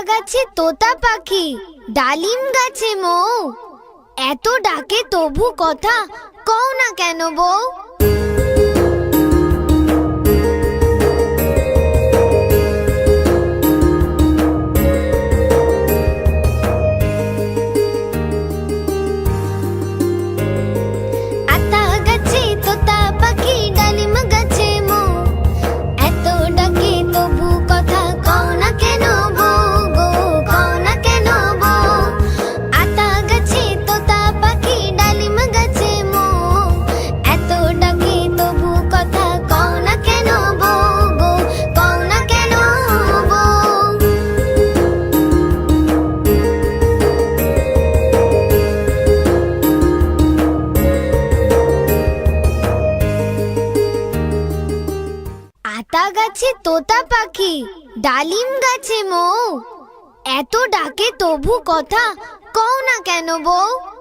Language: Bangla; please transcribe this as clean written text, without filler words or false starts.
গাছে তোতা পাখি, ডালিম গাছে মৌ, এত ডাকে তবু কথা কও না কেন বউ? আতা গাছে তোতা পাখি, ডালিম গাছে মৌ, এত ডাকে তবু কথা কও না কেন বউ গো, কও না কেন বউ? আতা গাছে তোতা পাখি, ডালিম গাছে মৌ, এত ডাকে তবু কথা কও না কেন বউ গো, কও না কেন বউ? আতা গাছে তোতা পাখি, ডালিম গাছে মৌ, এত ডাকে তবু কথা কও না কেন বউ?